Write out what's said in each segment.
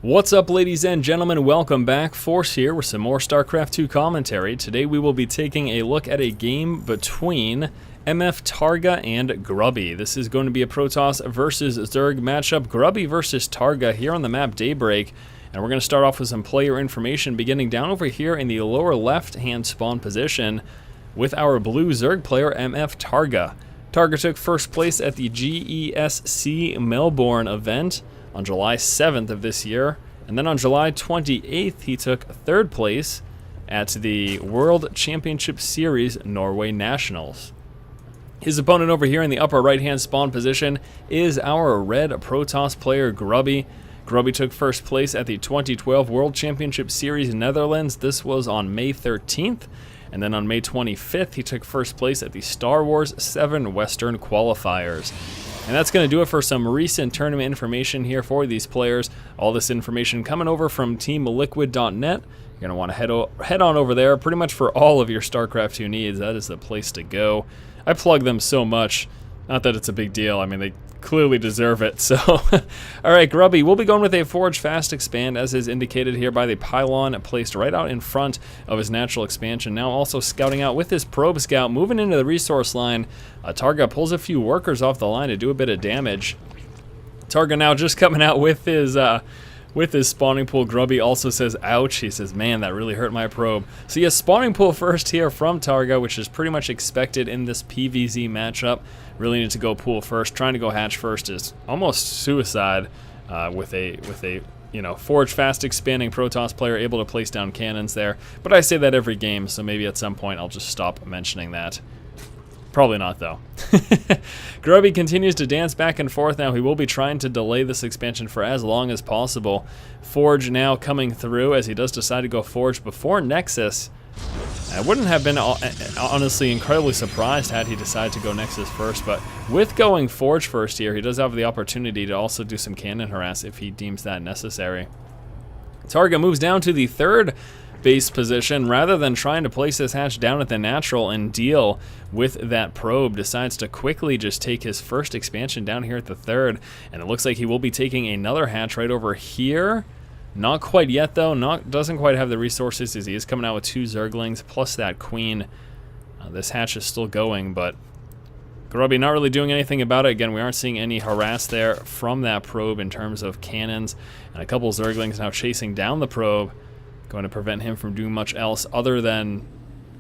What's up, ladies and gentlemen? Welcome back. Force here with some more StarCraft 2 commentary. Today we will be taking a look at a game between MF TargA and Grubby. This is going to be a Protoss versus Zerg matchup. Grubby versus TargA here on the map Daybreak. And we're going to start off with some player information beginning down over here in the lower left-hand spawn position with our blue Zerg player MF TargA. TargA took first place at the GESC Melbourne event on July 7th of this year, and then on July 28th he took third place at the World Championship Series Norway Nationals. His opponent over here in the upper right hand spawn position is our red Protoss player Grubby. Grubby took first place at the 2012 World Championship Series Netherlands. This was on May 13th, and then on May 25th he took first place at the Star Wars 7 Western Qualifiers. And that's going to do it for some recent tournament information here for these players. All this information coming over from teamliquid.net. You're going to want to head on over there pretty much for all of your StarCraft 2 needs. That is the place to go. I plug them so much. Not that it's a big deal. I mean, they clearly deserve it. So, all right, Grubby, we'll be going with a Forge Fast Expand, as is indicated here by the pylon placed right out in front of his natural expansion. Now also scouting out with his Probe Scout, moving into the resource line. TargA pulls a few workers off the line to do a bit of damage. TargA now just coming out with his spawning pool. Grubby also says, ouch. He says, man, that really hurt my probe. So yes, spawning pool first here from TargA, which is pretty much expected in this PvZ matchup. Really need to go pool first. Trying to go hatch first is almost suicide with a Forge Fast Expanding Protoss player able to place down cannons there. But I say that every game, so maybe at some point I'll just stop mentioning that. Probably not, though. Grubby continues to dance back and forth now. He will be trying to delay this expansion for as long as possible. Forge now coming through as he does decide to go Forge before Nexus. I wouldn't have been honestly incredibly surprised had he decided to go Nexus first, but with going Forge first here, he does have the opportunity to also do some cannon harass if he deems that necessary. TargA moves down to the third base position. Rather than trying to place his hatch down at the natural and deal with that probe, decides to quickly just take his first expansion down here at the third, and it looks like he will be taking another hatch right over here. Not quite yet, though. Doesn't quite have the resources, as he is coming out with 2 Zerglings plus that queen. This hatch is still going, but Grubby not really doing anything about it. Again, we aren't seeing any harass there from that probe in terms of cannons, and a couple Zerglings now chasing down the probe, going to prevent him from doing much else other than,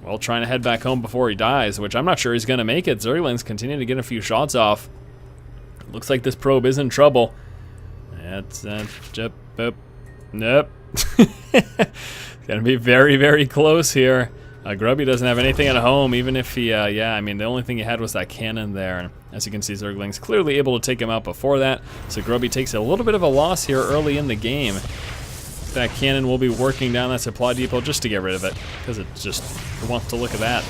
well, trying to head back home before he dies, which I'm not sure he's going to make it. Zerglings continue to get a few shots off. Looks like this probe is in trouble. It's nope. Gonna be very, very close here. Grubby doesn't have anything at home, even if he, I mean, the only thing he had was that cannon there. And as you can see, Zerglings clearly able to take him out before that. So Grubby takes a little bit of a loss here early in the game. That cannon will be working down that supply depot just to get rid of it, because it just wants to look at that.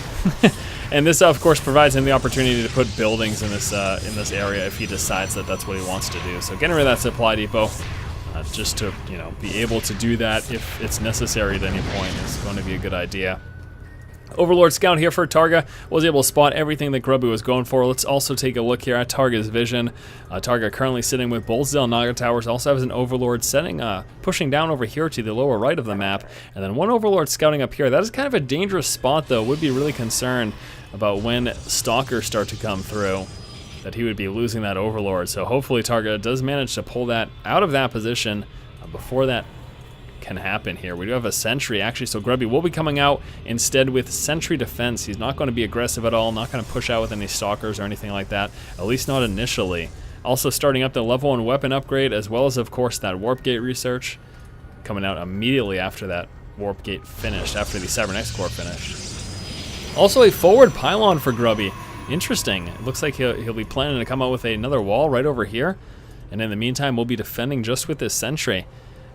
And this, of course, provides him the opportunity to put buildings in this area if he decides that that's what he wants to do. So getting rid of that supply depot, just to be able to do that if it's necessary at any point, is going to be a good idea. Overlord Scout here for TargA was able to spot everything that Grubby was going for. Let's also take a look here at TargA's vision. TargA currently sitting with both Xel'Naga towers, also has an Overlord pushing down over here to the lower right of the map, and then one Overlord scouting up here. That is kind of a dangerous spot, though. Would be really concerned about when Stalkers start to come through, that he would be losing that Overlord. So hopefully TargA does manage to pull that out of that position before that can happen here. We do have a Sentry, actually, so Grubby will be coming out instead with Sentry Defense. He's not going to be aggressive at all, not going to push out with any Stalkers or anything like that, at least not initially. Also starting up the level 1 weapon upgrade, as well as, of course, that Warp Gate research, coming out immediately after that Warp Gate finished, after the Cybernetics Core finished. Also a forward pylon for Grubby. Interesting. It looks like he'll be planning to come out with another wall right over here, and in the meantime we'll be defending just with this Sentry.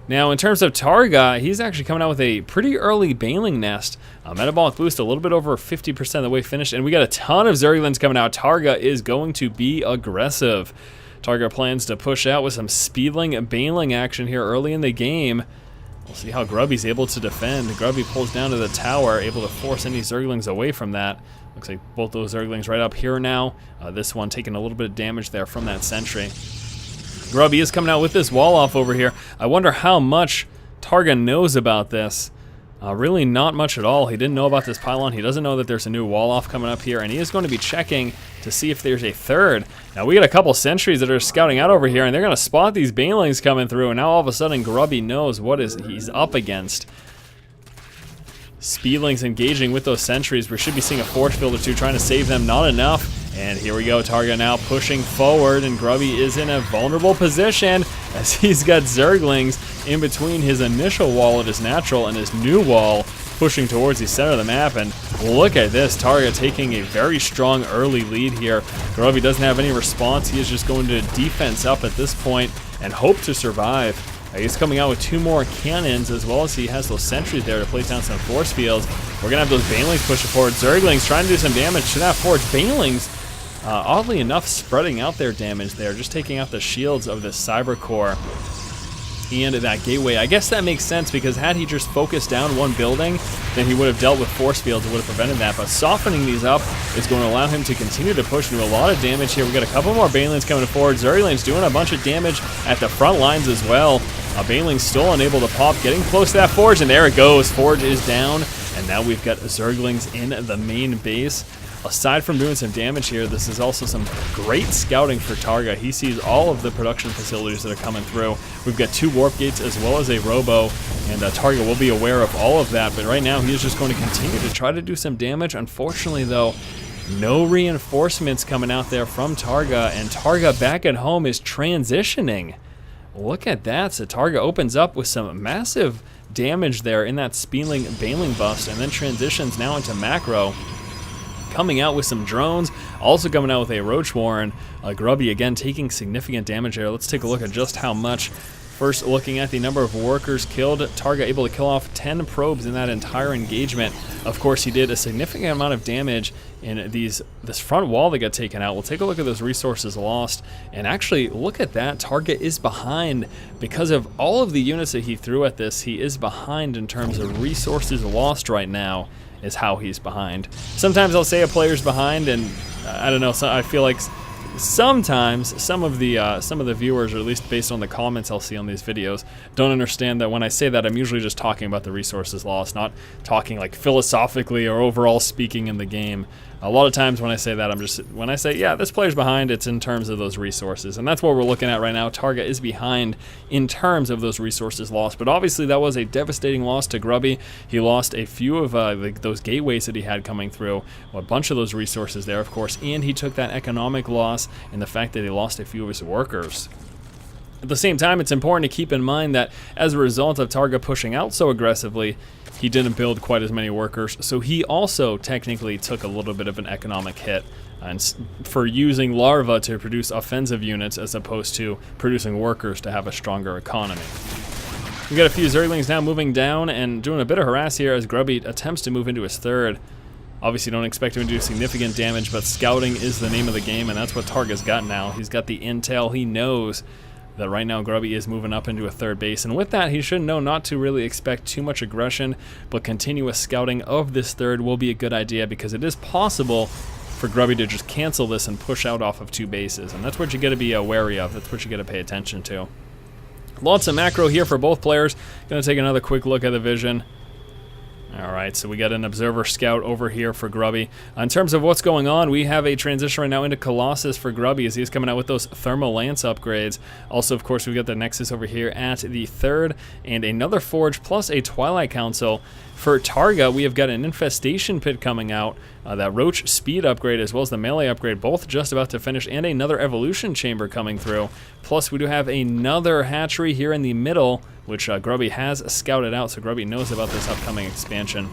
Now, in terms of TargA, he's actually coming out with a pretty early Baneling Nest. Metabolic boost a little bit over 50% of the way finished, and we got a ton of Zerglings coming out. TargA is going to be aggressive. TargA plans to push out with some Speedling Baneling action here early in the game. We'll see how Grubby's able to defend. Grubby pulls down to the tower, able to force any Zerglings away from that. Looks like both those Zerglings right up here now. This one taking a little bit of damage there from that Sentry. Grubby is coming out with this wall off over here. I wonder how much TargA knows about this. Really not much at all. He didn't know about this pylon. He doesn't know that there's a new wall off coming up here, and he is going to be checking to see if there's a third. Now we got a couple sentries that are scouting out over here, and they're going to spot these banelings coming through, and now all of a sudden Grubby knows what he's up against. Speedlings engaging with those sentries. We should be seeing a force field or two trying to save them. Not enough. And here we go. TargA now pushing forward, and Grubby is in a vulnerable position as he's got Zerglings in between his initial wall at his natural and his new wall pushing towards the center of the map. And look at this. TargA taking a very strong early lead here. Grubby doesn't have any response. He is just going to defense up at this point and hope to survive. He's coming out with 2 more cannons, as well as he has those sentries there to place down some force fields. We're going to have those banelings pushing forward. Zerglings trying to do some damage to that forge. Banelings, oddly enough, spreading out their damage there, just taking out the shields of this cyber core and that gateway. I guess that makes sense, because had he just focused down one building, then he would have dealt with force fields and would have prevented that. But softening these up is going to allow him to continue to push and do a lot of damage here. We got a couple more banelings coming forward. Zerglings doing a bunch of damage at the front lines as well. Banelings still unable to pop, getting close to that forge, and there it goes. Forge is down, and now we've got Zerglings in the main base. Aside from doing some damage here, this is also some great scouting for TargA. He sees all of the production facilities that are coming through. We've got 2 warp gates as well as a robo, and TargA will be aware of all of that, but right now he is just going to continue to try to do some damage. Unfortunately, though, no reinforcements coming out there from TargA, and TargA back at home is transitioning. Look at that. So TargA opens up with some massive damage there in that Speedling Baneling bust, and then transitions now into macro. Coming out with some drones, also coming out with a Roach Warren. Grubby again taking significant damage there. Let's take a look at just how much. First, looking at the number of workers killed, TargA able to kill off 10 probes in that entire engagement. Of course, he did a significant amount of damage in this front wall that got taken out. We'll take a look at those resources lost, and actually look at that. TargA is behind because of all of the units that he threw at this. He is behind in terms of resources lost right now, is how he's behind. Sometimes I'll say a player's behind, and I don't know, so I feel like sometimes some of the viewers, or at least based on the comments I'll see on these videos, don't understand that when I say that, I'm usually just talking about the resources lost, not talking like philosophically or overall speaking in the game. A lot of times when I say that, when I say, yeah, this player's behind, it's in terms of those resources. And that's what we're looking at right now. TargA is behind in terms of those resources lost. But obviously that was a devastating loss to Grubby. He lost a few of those gateways that he had coming through, a bunch of those resources there, of course, and he took that economic loss in the fact that he lost a few of his workers. At the same time, it's important to keep in mind that as a result of TargA pushing out so aggressively, he didn't build quite as many workers, so he also technically took a little bit of an economic hit for using larvae to produce offensive units as opposed to producing workers to have a stronger economy. We got a few Zerglings now moving down and doing a bit of harass here as Grubby attempts to move into his third. Obviously don't expect him to do significant damage, but scouting is the name of the game, and that's what TargA's got now. He's got the intel. He knows that right now Grubby is moving up into a third base, and with that he should know not to really expect too much aggression, but continuous scouting of this third will be a good idea, because it is possible for Grubby to just cancel this and push out off of 2 bases, and that's what you got to be wary of. That's what you got to pay attention to. Lots of macro here for both players. Gonna take another quick look at the vision. Alright, so we got an observer scout over here for Grubby. In terms of what's going on, we have a transition right now into Colossus for Grubby as he's coming out with those Thermal Lance upgrades. Also, of course, we've got the Nexus over here at the third, and another Forge plus a Twilight Council. For TargA, we have got an Infestation Pit coming out, that Roach Speed upgrade as well as the Melee upgrade, both just about to finish, and another Evolution Chamber coming through. Plus, we do have another hatchery here in the middle, which Grubby has scouted out, so Grubby knows about this upcoming expansion.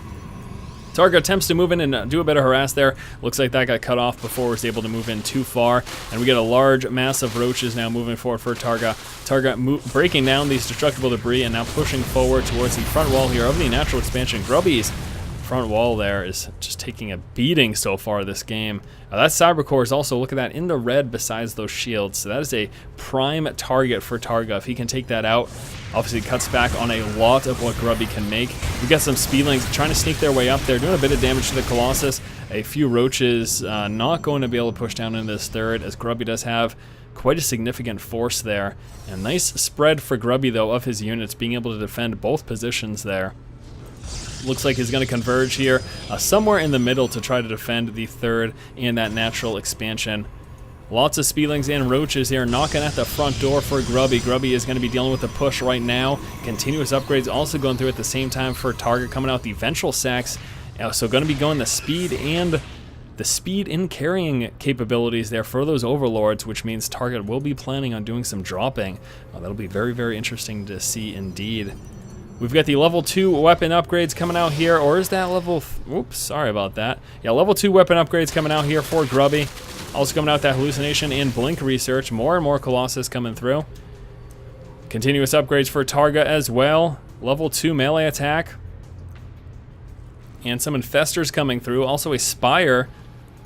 TargA attempts to move in and do a bit of harass there. Looks like that got cut off before it was able to move in too far. And we get a large mass of roaches now moving forward for TargA. TargA breaking down these destructible debris and now pushing forward towards the front wall here of the natural expansion. Grubby's front wall there is just taking a beating so far this game. That cyber core is also, look at that, in the red besides those shields. So that is a prime target for TargA. If he can take that out, obviously it cuts back on a lot of what Grubby can make. We've got some Speedlings trying to sneak their way up there, doing a bit of damage to the Colossus. A few roaches not going to be able to push down into this third, as Grubby does have quite a significant force there. And nice spread for Grubby, though, of his units, being able to defend both positions there. Looks like he's going to converge here somewhere in the middle to try to defend the third and that natural expansion. Lots of Speedlings and Roaches here knocking at the front door for Grubby. Grubby is going to be dealing with a push right now. Continuous upgrades also going through at the same time for TargA, coming out the Vengeful Sacks. So going to be going the speed in carrying capabilities there for those Overlords, which means TargA will be planning on doing some dropping. That'll be very, very interesting to see indeed. We've got the level 2 weapon upgrades coming out here, or is that level... Oops, sorry about that. Yeah, level 2 weapon upgrades coming out here for Grubby. Also coming out that Hallucination and Blink research. More and more Colossus coming through. Continuous upgrades for TargA as well. Level 2 melee attack. And some Infestors coming through. Also a Spire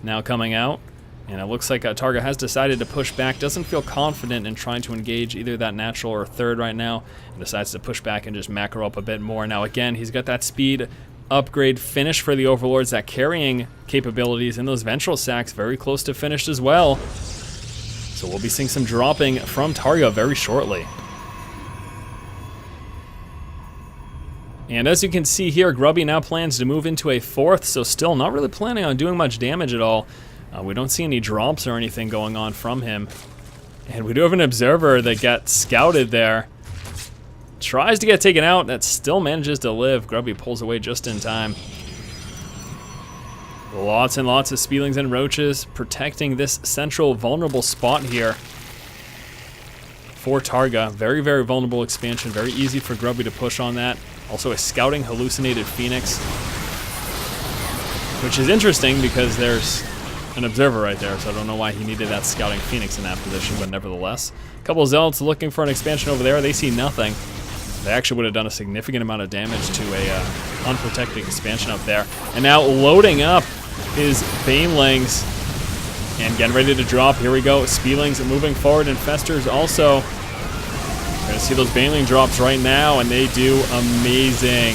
now coming out. And it looks like TargA has decided to push back. Doesn't feel confident in trying to engage either that natural or third right now. And decides to push back and just macro up a bit more. Now again, he's got that speed upgrade finish for the Overlords. That carrying capabilities in those Vengeful Sacks very close to finished as well. So we'll be seeing some dropping from TargA very shortly. And as you can see here, Grubby now plans to move into a 4th. So still not really planning on doing much damage at all. We don't see any drops or anything going on from him. And we do have an Observer that got scouted there. Tries to get taken out, that still manages to live. Grubby pulls away just in time. Lots and lots of Speedlings and Roaches protecting this central vulnerable spot here for TargA. Very, very vulnerable expansion. Very easy for Grubby to push on that. Also a scouting Hallucinated Phoenix, which is interesting because there's an Observer right there, so I don't know why he needed that scouting Phoenix in that position, but nevertheless. A couple of Zealots looking for an expansion over there. They see nothing. They actually would have done a significant amount of damage to a unprotected expansion up there. And now loading up his Banelings and getting ready to drop. Here we go. Speedlings moving forward. Infestors also. We're going to see those Baneling drops right now, and they do amazing.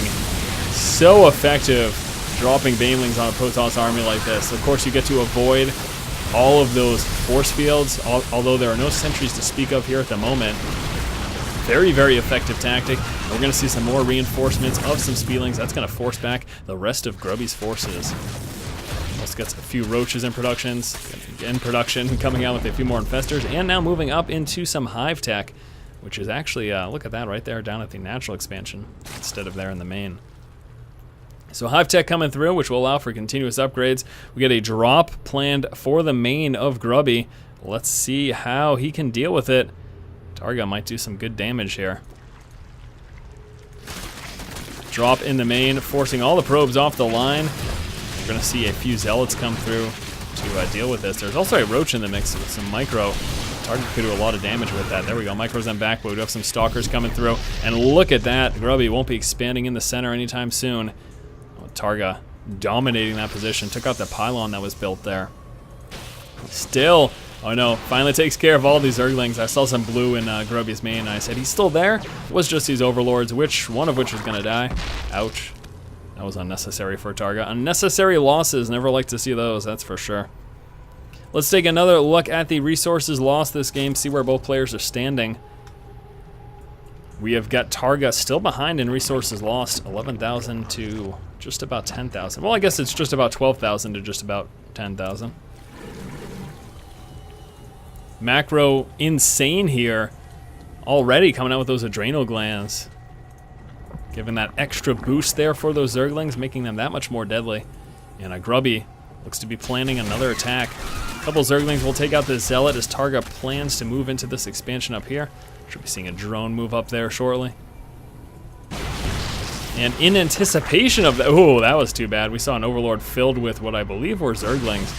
So effective dropping Banelings on a Protoss army like this. Of course, you get to avoid all of those force fields, although there are no sentries to speak of here at the moment. Very, very effective tactic. We're going to see some more reinforcements of some Speedlings. That's going to force back the rest of Grubby's forces. Also got a few Roaches in production, coming out with a few more Infestors, and now moving up into some Hive Tech, which is actually, look at that right there, down at the natural expansion, instead of there in the main. So Hive Tech coming through, which will allow for continuous upgrades. We get a drop planned for the main of Grubby. Let's see how he can deal with it. TargA might do some good damage here. Drop in the main, forcing all the probes off the line. We're going to see a few Zealots come through to deal with this. There's also a Roach in the mix with some Micro. TargA could do a lot of damage with that. There we go, Micro's them back, but we do have some Stalkers coming through. And look at that, Grubby won't be expanding in the center anytime soon. TargA dominating that position, took out the pylon that was built there. Still, oh no, finally takes care of all these Zerglings. I saw some blue in Grubby's main, and I said, he's still there? It was just these Overlords, one of which was gonna die. Ouch. That was unnecessary for TargA. Unnecessary losses, never like to see those, that's for sure. Let's take another look at the resources lost this game, see where both players are standing. We have got TargA still behind in resources lost, 11,000 to just about 10,000. Well, I guess it's just about 12,000 to just about 10,000. Macro insane here, already coming out with those adrenal glands. Giving that extra boost there for those Zerglings, making them that much more deadly. And Grubby looks to be planning another attack. A couple Zerglings will take out the Zealot as TargA plans to move into this expansion up here. Should be seeing a drone move up there shortly. And in anticipation of that, oh, that was too bad. We saw an Overlord filled with what I believe were Zerglings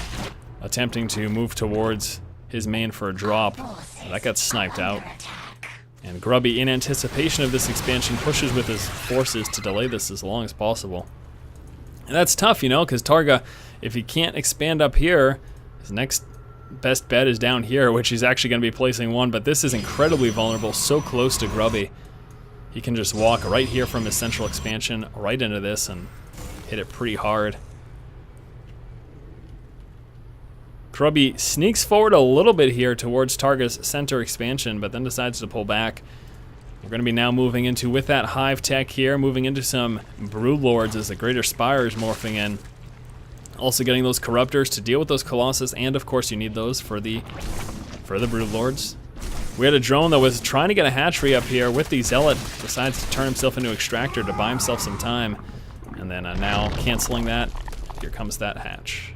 attempting to move towards his main for a drop. That got sniped out. And Grubby, in anticipation of this expansion, pushes with his forces to delay this as long as possible. And that's tough, you know, because TargA, if he can't expand up here, his next best bet is down here, which he's actually going to be placing one, but this is incredibly vulnerable, so close to Grubby. He can just walk right here from his central expansion right into this and hit it pretty hard. Grubby sneaks forward a little bit here towards TargA's center expansion, but then decides to pull back. We're going to be now moving into, with that hive tech here, moving into some Broodlords as the Greater Spire is morphing in. Also getting those Corruptors to deal with those Colossus, and of course you need those for the Broodlords. We had a drone that was trying to get a hatchery up here with the Zealot, decides to turn himself into Extractor to buy himself some time. And then now canceling that, here comes that hatch.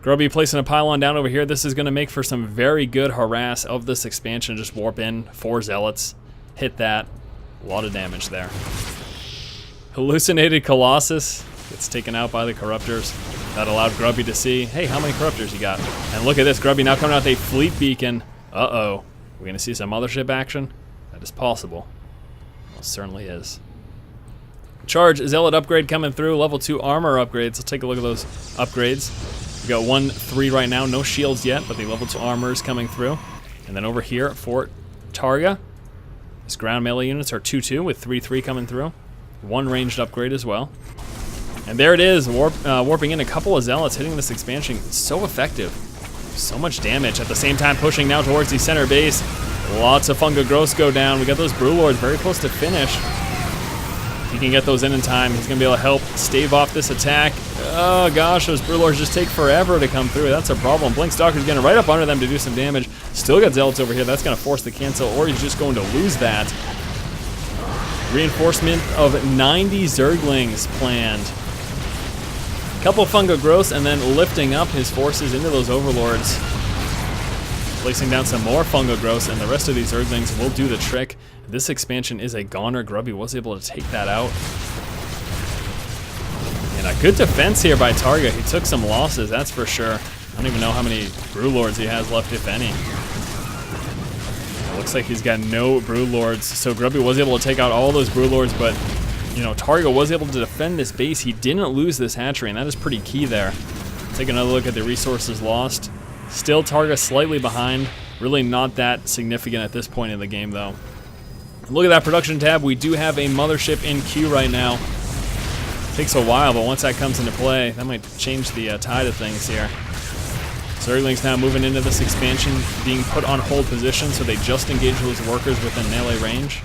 Grubby placing a pylon down over here. This is going to make for some very good harass of this expansion. Just warp in, 4 Zealots, hit that. A lot of damage there. Hallucinated Colossus gets taken out by the Corruptors. That allowed Grubby to see, hey, how many Corruptors you got? And look at this, Grubby now coming out with a fleet beacon. Uh-oh. We're going to see some mothership action? That is possible. Most certainly is. Charge Zealot upgrade coming through. Level 2 armor upgrades. Let's take a look at those upgrades. We got 1-3 right now. No shields yet, but the level 2 armor is coming through. And then over here for TargA, his ground melee units are 2-2 with 3-3 coming through. 1 ranged upgrade as well. And there it is, warping in a couple of Zealots, hitting this expansion. So effective. So much damage. At the same time, pushing now towards the center base. Lots of Funga Gross go down. We got those Broodlords very close to finish. If he can get those in time, he's going to be able to help stave off this attack. Oh gosh, those Broodlords just take forever to come through. That's a problem. Blink Stalker's getting right up under them to do some damage. Still got Zealots over here. That's going to force the cancel, or he's just going to lose that. Reinforcement of 90 Zerglings planned. Couple Funga Gross, and then lifting up his forces into those Overlords. Placing down some more Funga Gross, and the rest of these Zerglings will do the trick. This expansion is a goner. Grubby was able to take that out. And a good defense here by TargA. He took some losses, that's for sure. I don't even know how many Broodlords he has left, if any. It looks like he's got no Broodlords, so Grubby was able to take out all those Broodlords, but you know, TargA was able to defend this base. He didn't lose this hatchery, and that is pretty key there. Take another look at the resources lost. Still TargA slightly behind. Really not that significant at this point in the game, though. Look at that production tab. We do have a mothership in queue right now. Takes a while, but once that comes into play, that might change the tide of things here. Zerglings now moving into this expansion, being put on hold position, so they just engage those workers within melee range.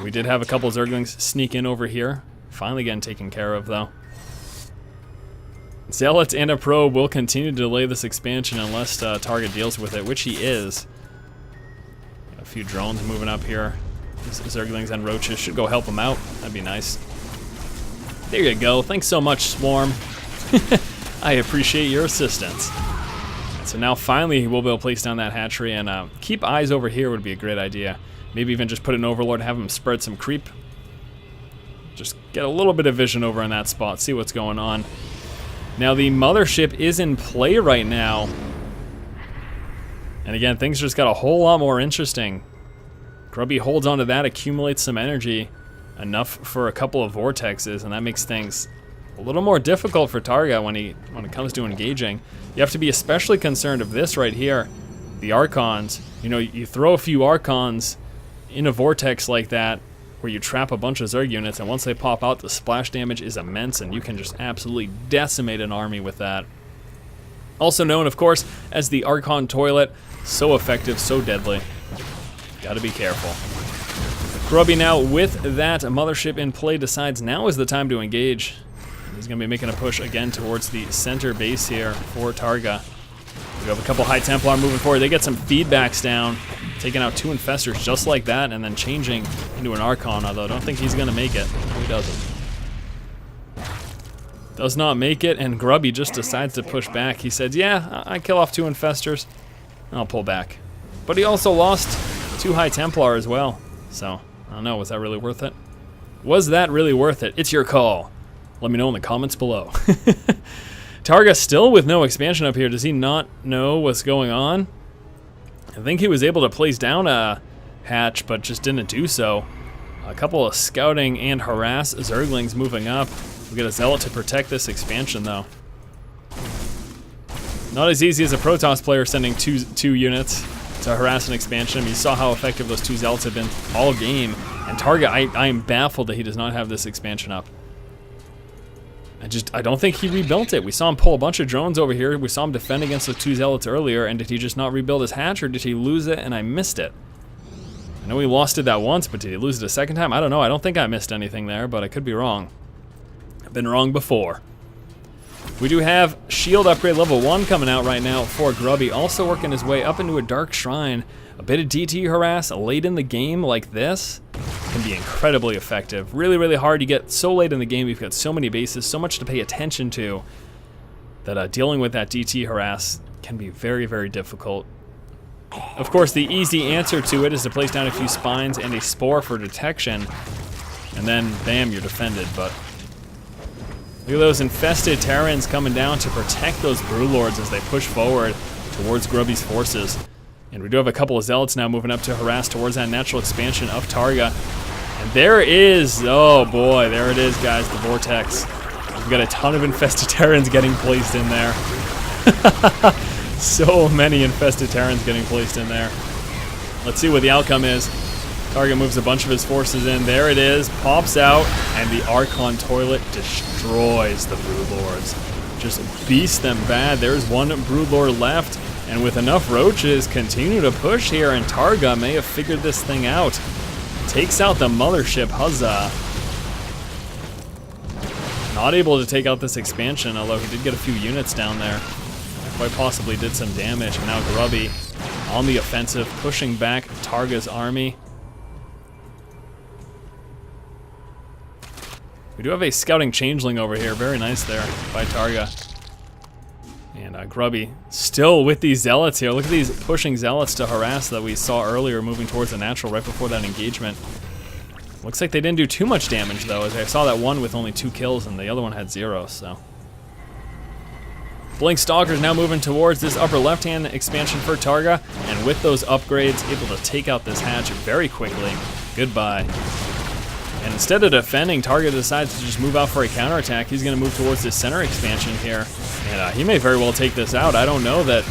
We did have a couple Zerglings sneak in over here. Finally getting taken care of, though. Zealots and a probe will continue to delay this expansion unless TargA deals with it, which he is. Got a few drones moving up here. These Zerglings and roaches should go help him out. That'd be nice. There you go. Thanks so much, Swarm. I appreciate your assistance. So now finally we'll be able to place down that hatchery, and keep eyes over here would be a great idea. Maybe even just put an Overlord, have him spread some creep. Just get a little bit of vision over in that spot, see what's going on. Now the mothership is in play right now. And again, things just got a whole lot more interesting. Grubby holds onto that, accumulates some energy, enough for a couple of vortexes, and that makes things a little more difficult for TargA when it comes to engaging. You have to be especially concerned of this right here, the Archons. You know, you throw a few Archons in a vortex like that, where you trap a bunch of Zerg units, and once they pop out, the splash damage is immense, and you can just absolutely decimate an army with that. Also known, of course, as the Archon Toilet. So effective, so deadly. Gotta be careful. Grubby now, with that mothership in play, decides now is the time to engage. He's gonna be making a push again towards the center base here for TargA. We have a couple High Templar moving forward. They get some feedbacks down, taking out 2 Infestors just like that, and then changing into an Archon, although I don't think he's going to make it. No, he doesn't. Does not make it, and Grubby just decides to push back. He said, yeah, I kill off 2 Infestors, I'll pull back. But he also lost 2 High Templar as well, so I don't know, was that really worth it? Was that really worth it? It's your call. Let me know in the comments below. TargA still with no expansion up here. Does he not know what's going on? I think he was able to place down a hatch, but just didn't do so. A couple of scouting and harass Zerglings moving up. We get a Zealot to protect this expansion, though. Not as easy as a Protoss player sending two units to harass an expansion. I mean, you saw how effective those 2 Zealots have been all game. And TargA, I am baffled that he does not have this expansion up. I don't think he rebuilt it. We saw him pull a bunch of drones over here. We saw him defend against the 2 zealots earlier, and did he just not rebuild his hatch, or did he lose it and I missed it? I know he lost it that once, but did he lose it a second time? I don't know. I don't think I missed anything there, but I could be wrong. I've been wrong before. We do have shield upgrade level 1 coming out right now for Grubby, also working his way up into a dark shrine. A bit of DT harass late in the game like this can be incredibly effective. Really, really hard. You get so late in the game, you've got so many bases, so much to pay attention to, that dealing with that DT harass can be very, very difficult. Of course, the easy answer to it is to place down a few spines and a spore for detection, and then, bam, you're defended. But look at those infested Terrans coming down to protect those Brewlords as they push forward towards Grubby's forces. And we do have a couple of Zealots now moving up to harass towards that natural expansion of TargA. And there is, oh boy, there it is, guys, the Vortex. We've got a ton of infested Terrans getting placed in there. So many infested Terrans getting placed in there. Let's see what the outcome is. TargA moves a bunch of his forces in. There it is, pops out, and the Archon Toilet destroys the Broodlords. Just beats them bad. There's one Broodlord left, and with enough roaches, continue to push here, and TargA may have figured this thing out. Takes out the mothership, huzzah. Not able to take out this expansion, although he did get a few units down there. Quite possibly did some damage, and now Grubby on the offensive, pushing back TargA's army. We do have a scouting changeling over here. Very nice there by TargA. And Grubby still with these zealots here. Look at these pushing zealots to harass that we saw earlier, moving towards the natural right before that engagement. Looks like they didn't do too much damage though, as I saw that one with only 2 kills and the other one had 0, so. Blink Stalker's now moving towards this upper left-hand expansion for TargA, and with those upgrades, able to take out this hatch very quickly. Goodbye. And instead of defending, TargA decides to just move out for a counterattack. He's going to move towards this center expansion here, and he may very well take this out. I don't know that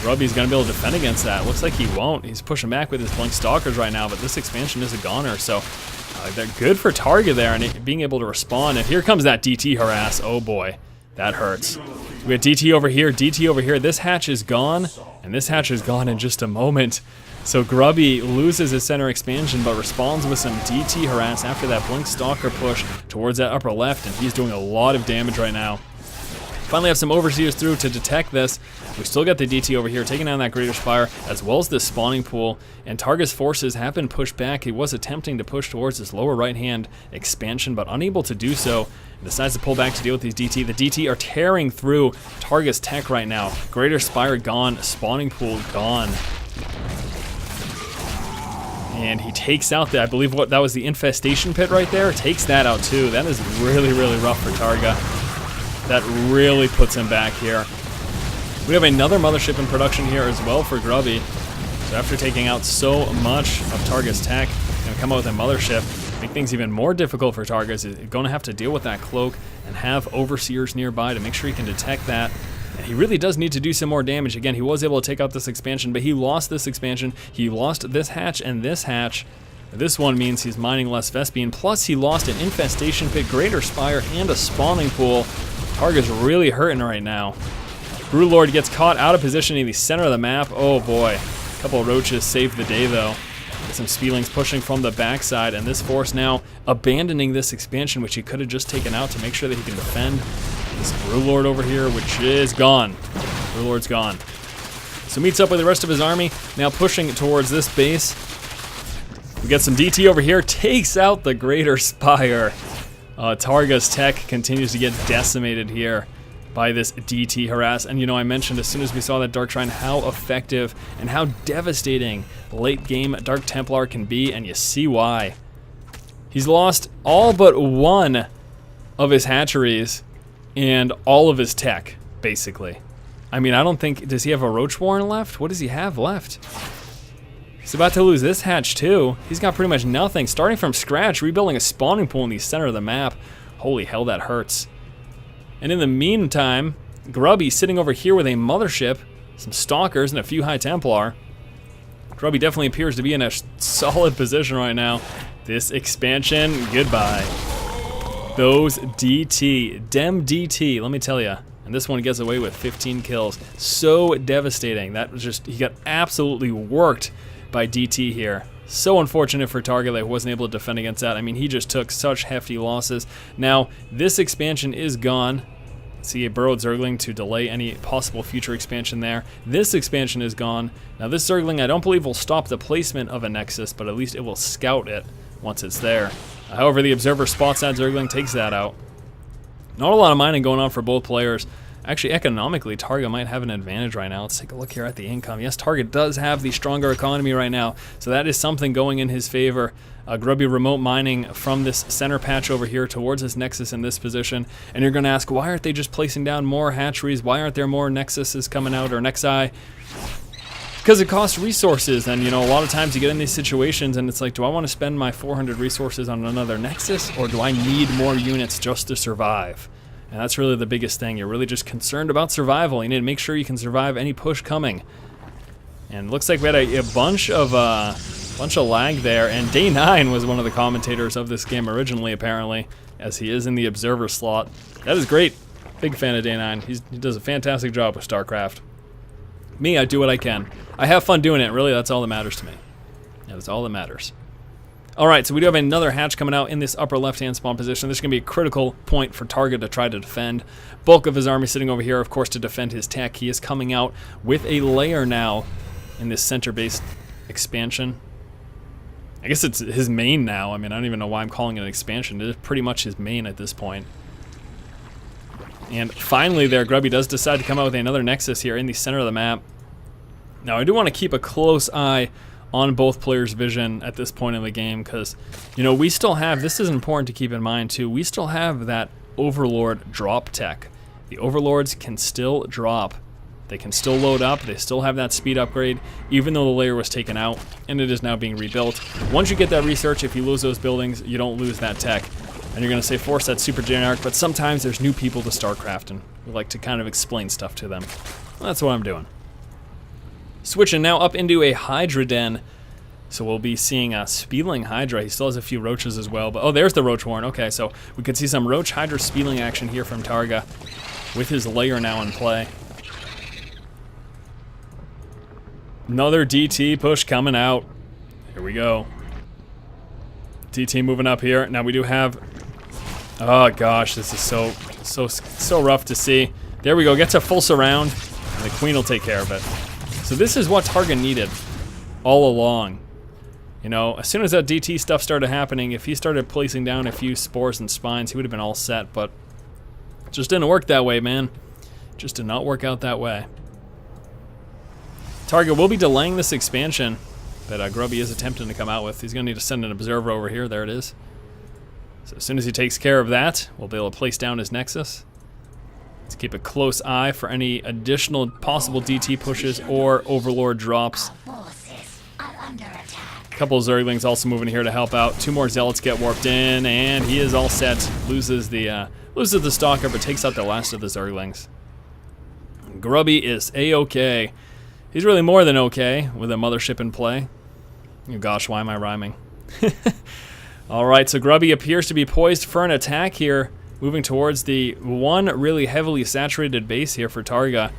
Grubby's going to be able to defend against that. Looks like he won't. He's pushing back with his Blink Stalkers right now, but this expansion is a goner, so they're good for TargA there and being able to respond. And here comes that DT harass. Oh boy, that hurts. We got DT over here, DT over here. This hatch is gone, and this hatch is gone in just a moment. So Grubby loses his center expansion, but responds with some DT harass after that Blink Stalker push towards that upper left, and he's doing a lot of damage right now. Finally have some Overseers through to detect this. We still got the DT over here, taking down that Greater Spire, as well as this spawning pool, and TargA's forces have been pushed back. He was attempting to push towards this lower right-hand expansion, but unable to do so, and decides to pull back to deal with these DT. The DT are tearing through TargA's tech right now. Greater Spire gone, spawning pool gone. And he takes out the, I believe what that was the infestation pit right there, takes that out too. That is really, really rough for TargA. That really puts him back here. We have another mothership in production here as well for Grubby. So after taking out so much of TargA's tech, going to come out with a mothership, make things even more difficult for TargA. He's going to have to deal with that cloak and have Overseers nearby to make sure he can detect that. And he really does need to do some more damage. Again, he was able to take out this expansion, but he lost this expansion. He lost this hatch and this hatch. This one means he's mining less Vespene, plus he lost an infestation pit, Greater Spire, and a spawning pool. TargA's really hurting right now. Brewlord gets caught out of position in the center of the map. Oh boy. A couple of roaches saved the day though. Get some Spielings pushing from the backside, and this force now abandoning this expansion, which he could have just taken out to make sure that he can defend this Brewlord over here, which is gone. Brewlord's gone. So meets up with the rest of his army, now pushing towards this base. We get some DT over here, takes out the Greater Spire. TargA's tech continues to get decimated here by this DT harass. And you know, I mentioned as soon as we saw that Dark Shrine how effective and how devastating late game Dark Templar can be, and you see why. He's lost all but one of his hatcheries and all of his tech, basically. I mean, I don't think, does he have a Roach Warren left? What does he have left? He's about to lose this hatch too. He's got pretty much nothing. Starting from scratch, rebuilding a spawning pool in the center of the map. Holy hell, that hurts. And in the meantime, Grubby sitting over here with a mothership, some stalkers, and a few High Templar. Grubby definitely appears to be in a solid position right now. This expansion, goodbye. Those DT, dem DT, let me tell you. And this one gets away with 15 kills. So devastating. That was just, he got absolutely worked by DT here. So unfortunate for TargA that he wasn't able to defend against that. I mean, he just took such hefty losses. Now, this expansion is gone. See a burrowed Zergling to delay any possible future expansion there. This expansion is gone. Now, this Zergling I don't believe will stop the placement of a Nexus, but at least it will scout it once it's there. However, the Observer spots that Zergling, takes that out. Not a lot of mining going on for both players. Actually, economically, TargA might have an advantage right now. Let's take a look here at the income. Yes, TargA does have the stronger economy right now, so that is something going in his favor. Grubby remote mining from this center patch over here towards his Nexus in this position. And you're going to ask, why aren't they just placing down more hatcheries? Why aren't there more Nexuses coming out, or Nexi? Because it costs resources, and you know, a lot of times you get in these situations and it's like, do I want to spend my 400 resources on another Nexus, or do I need more units just to survive? And that's really the biggest thing. You're really just concerned about survival. You need to make sure you can survive any push coming. And it looks like we had a bunch of lag there. And Day 9 was one of the commentators of this game originally, apparently, as he is in the observer slot. That is great. Big fan of Day 9. He does a fantastic job with StarCraft. Me, I do what I can. I have fun doing it. Really, that's all that matters to me. That's all that matters. Alright, so we do have another hatch coming out in this upper left-hand spawn position. This is going to be a critical point for TargA to try to defend. Bulk of his army sitting over here, of course, to defend his tech. He is coming out with a layer now in this center-based expansion. I guess it's his main now. I mean, I don't even know why I'm calling it an expansion. It is pretty much his main at this point. And finally there, Grubby does decide to come out with another Nexus here in the center of the map. Now, I do want to keep a close eye on both players' vision at this point in the game, because, you know, we still have, this is important to keep in mind too, we still have that Overlord drop tech. The Overlords can still drop. They can still load up, they still have that speed upgrade, even though the layer was taken out, and it is now being rebuilt. Once you get that research, if you lose those buildings, you don't lose that tech. And you're going to say, Force, that's super generic, but sometimes there's new people to StarCraft, and we like to kind of explain stuff to them. Well, that's what I'm doing. Switching now up into a Hydra Den. So we'll be seeing a Spieling Hydra. He still has a few Roaches as well. But oh, there's the Roach Horn. Okay, so we could see some Roach Hydra Spieling action here from TargA with his layer now in play. Another DT push coming out. Here we go. DT moving up here. Now we do have... Oh gosh, this is so rough to see. There we go. Gets a full surround. And the Queen will take care of it. So this is what TargA needed all along. You know, as soon as that DT stuff started happening, if he started placing down a few spores and spines, he would have been all set, but it just didn't work that way, man. It just did not work out that way. TargA will be delaying this expansion that Grubby is attempting to come out with. He's going to need to send an observer over here. There it is. So as soon as he takes care of that, we'll be able to place down his Nexus. Let's keep a close eye for any additional possible DT pushes or Overlord drops. A couple of Zerglings also moving here to help out. Two more Zealots get warped in, and he is all set. Loses the Stalker, but takes out the last of the Zerglings. Grubby is A-okay. He's really more than okay with a mothership in play. Oh gosh, why am I rhyming? Alright, so Grubby appears to be poised for an attack here, moving towards the one really heavily saturated base here for TargA.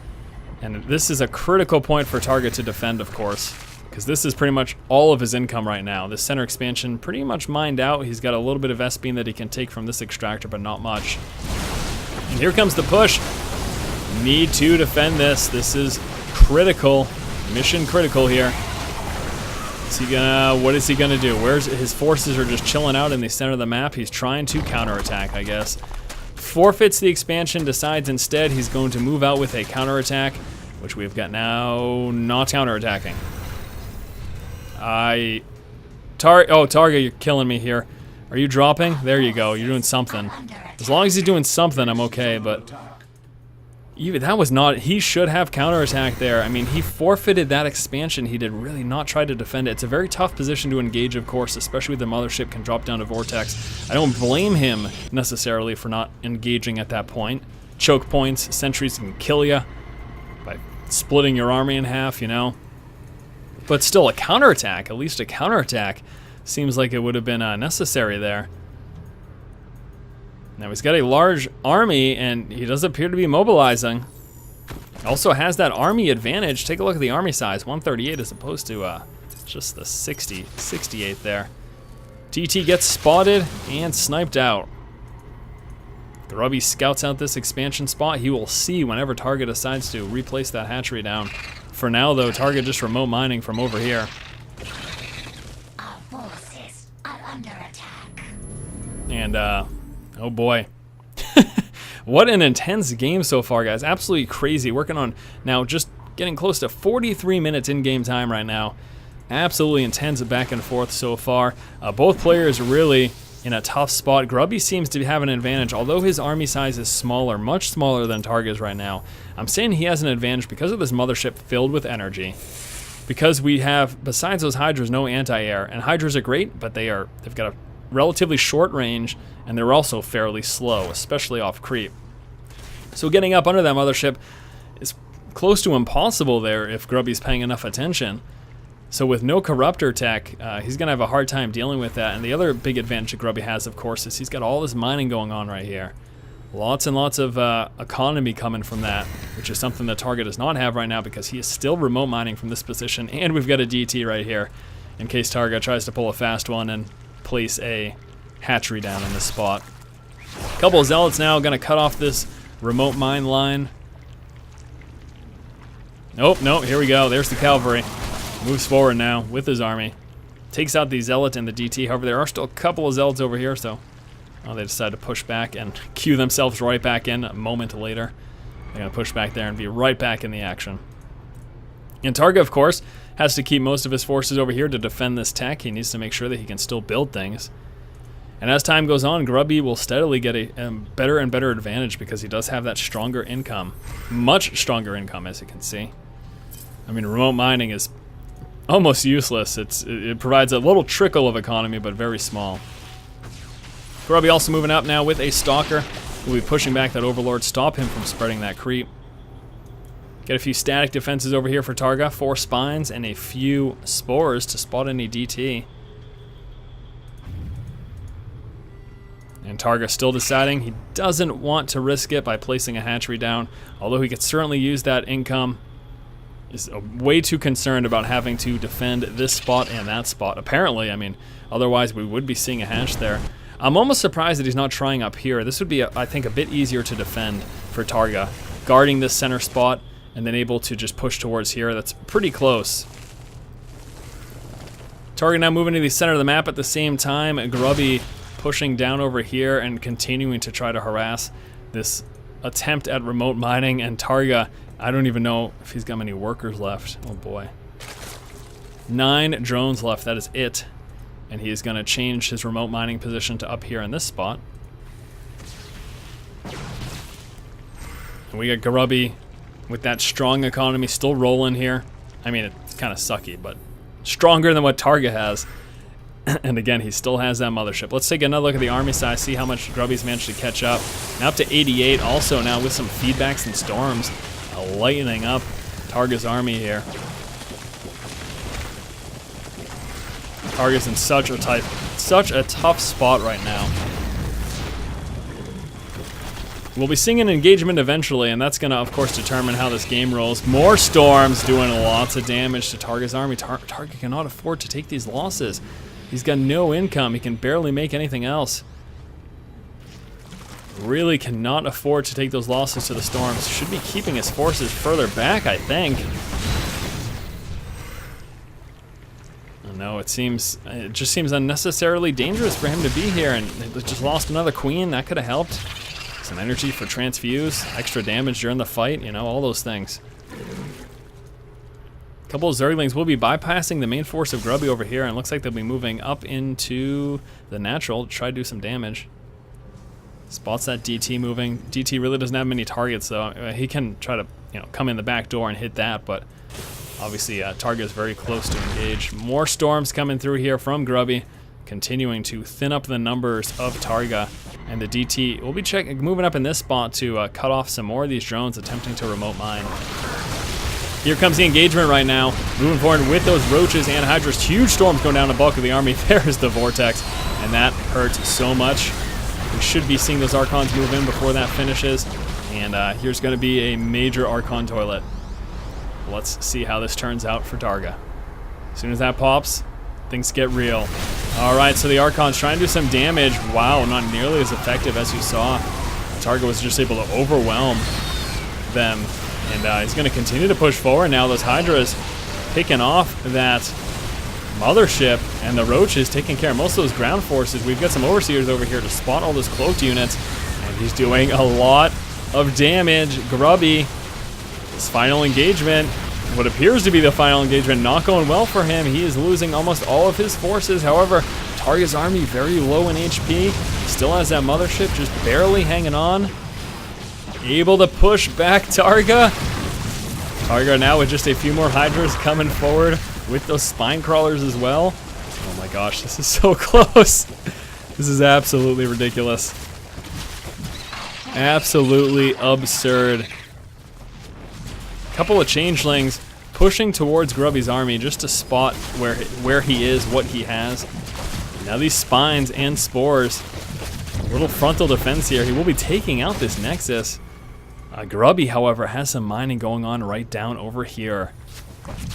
And this is a critical point for TargA to defend, of course, because this is pretty much all of his income right now. This center expansion pretty much mined out. He's got a little bit of S-beam that he can take from this extractor, but not much. And here comes the push. Need to defend this. This is critical. Mission critical here. What is he gonna do? Where's his forces are just chilling out in the center of the map. He's trying to counterattack, I guess. Forfeits the expansion, decides instead he's going to move out with a counterattack, which we've got now not counterattacking. TargA, you're killing me here. Are you dropping? There you go. You're doing something. As long as he's doing something, I'm okay, but even that was not, he should have counterattack there. I mean, he forfeited that expansion. He did really not try to defend it. It's a very tough position to engage, of course, especially with the mothership can drop down to Vortex. I don't blame him necessarily for not engaging at that point. Choke points, sentries can kill you by splitting your army in half, you know. But still, a counterattack, at least a counterattack, seems like it would have been necessary there. Now he's got a large army, and he does appear to be mobilizing. Also has that army advantage. Take a look at the army size, 138 as opposed to just the 68 there. TT gets spotted and sniped out. Grubby scouts out this expansion spot. He will see whenever TargA decides to replace that hatchery down. For now, though, TargA just remote mining from over here. Our forces are under attack. And, oh boy. What an intense game so far, guys. Absolutely crazy. Working on now just getting close to 43 minutes in game time right now. Absolutely intense back and forth so far. Both players really in a tough spot. Grubby seems to have an advantage, although his army size is smaller, much smaller than TargA's right now. I'm saying he has an advantage because of this mothership filled with energy. Because we have, besides those Hydras, no anti-air. And Hydras are great, but they've got a relatively short range, and they're also fairly slow, especially off creep. So getting up under that mothership is close to impossible there if Grubby's paying enough attention. So with no Corruptor tech, he's going to have a hard time dealing with that. And the other big advantage that Grubby has, of course, is he's got all this mining going on right here. Lots and lots of economy coming from that, which is something that TargA does not have right now because he is still remote mining from this position. And we've got a DT right here in case TargA tries to pull a fast one and place a hatchery down in this spot. A couple of Zealots now going to cut off this remote mine line. Nope, no, here we go. There's the cavalry. Moves forward now with his army. Takes out the Zealot and the DT. However, there are still a couple of Zealots over here, so they decide to push back and queue themselves right back in a moment later. They're going to push back there and be right back in the action. And TargA, of course, has to keep most of his forces over here to defend this tech. He needs to make sure that he can still build things. And as time goes on, Grubby will steadily get a better and better advantage because he does have that stronger income. Much stronger income, as you can see. I mean, remote mining is almost useless. It provides a little trickle of economy, but very small. Grubby also moving up now with a Stalker. We'll be pushing back that Overlord, stop him from spreading that creep. Get a few static defenses over here for TargA, 4 spines and a few spores to spot any DT. And TargA still deciding he doesn't want to risk it by placing a hatchery down, although he could certainly use that income. Is way too concerned about having to defend this spot and that spot. Apparently, I mean, otherwise we would be seeing a hatch there. I'm almost surprised that he's not trying up here. This would be, I think, a bit easier to defend for TargA. Guarding this center spot and then able to just push towards here. That's pretty close. TargA now moving to the center of the map at the same time. Grubby pushing down over here and continuing to try to harass this attempt at remote mining, and TargA, I don't even know if he's got many workers left. Oh boy. 9 drones left, that is it. And he is going to change his remote mining position to up here in this spot. And we got Grubby with that strong economy still rolling here. I mean, it's kind of sucky, but stronger than what TargA has. And again, he still has that mothership. Let's take another look at the army size, see how much Grubby's managed to catch up. Now up to 88, also now with some feedbacks and storms. Lightening up TargA's army here. TargA's in such a tough spot right now. We'll be seeing an engagement eventually, and that's going to, of course, determine how this game rolls. More storms doing lots of damage to TargA's army. TargA cannot afford to take these losses. He's got no income. He can barely make anything else. Really cannot afford to take those losses to the storms. Should be keeping his forces further back, I think. No, it just seems unnecessarily dangerous for him to be here, and they just lost another queen. That could have helped. Some energy for transfuse, extra damage during the fight, you know, all those things. A couple of Zerglings will be bypassing the main force of Grubby over here, and it looks like they'll be moving up into the natural to try to do some damage. Spots that DT moving. DT really doesn't have many targets, though. He can try to, come in the back door and hit that, but obviously TargA is very close to engage. More storms coming through here from Grubby, continuing to thin up the numbers of TargA. And the DT will be moving up in this spot to cut off some more of these drones attempting to remote mine. Here comes the engagement right now. Moving forward with those roaches and hydras. Huge storms going down the bulk of the army. There's the vortex, and that hurts so much. We should be seeing those Archons move in before that finishes. And here's going to be a major Archon toilet. Let's see how this turns out for TargA. As soon as that pops, things get real. Alright, so the Archon's trying to do some damage. Wow, not nearly as effective as you saw. TargA was just able to overwhelm them. And he's going to continue to push forward now. Those Hydras picking off that mothership, and the Roaches taking care of most of those ground forces. We've got some Overseers over here to spot all those cloaked units, and he's doing a lot of damage. Grubby, his final engagement, what appears to be the final engagement, not going well for him. He is losing almost all of his forces. However, TargA's army very low in HP. Still has that mothership just barely hanging on. Able to push back TargA. TargA now with just a few more Hydras coming forward with those spine crawlers as well. Oh my gosh, this is so close. This is absolutely ridiculous. Absolutely absurd. Couple of changelings pushing towards Grubby's army just to spot where he is, what he has. Now these spines and spores. A little frontal defense here. He will be taking out this Nexus. Grubby, however, has some mining going on right down over here,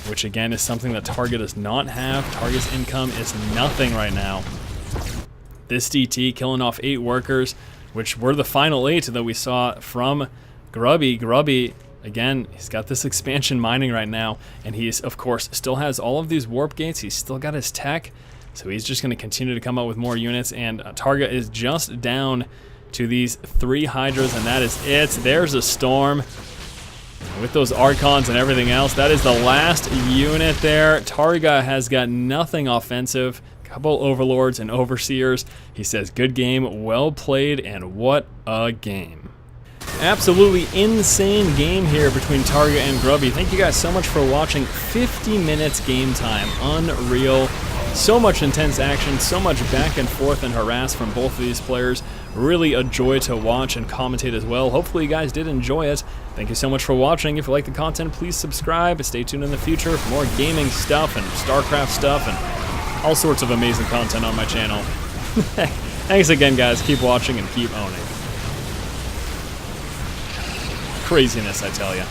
which again is something that TargA does not have. TargA's income is nothing right now. This DT killing off 8 workers, which were the final 8 that we saw from Grubby. Grubby, again, he's got this expansion mining right now, and he's, of course, still has all of these warp gates. He's still got his tech, so he's just going to continue to come out with more units, and TargA is just down to these 3 Hydras, and that is it. There's a storm. With those Archons and everything else, that is the last unit there. TargA has got nothing offensive. Couple Overlords and Overseers. He says, good game, well played, and what a game. Absolutely insane game here between TargA and Grubby. Thank you guys so much for watching. 50 minutes game time. Unreal. So much intense action, so much back and forth and harass from both of these players. Really a joy to watch and commentate as well. Hopefully you guys did enjoy it. Thank you so much for watching. If you like the content, please subscribe. Stay tuned in the future for more gaming stuff and StarCraft stuff and all sorts of amazing content on my channel. Thanks again, guys. Keep watching and keep owning. Craziness, I tell ya.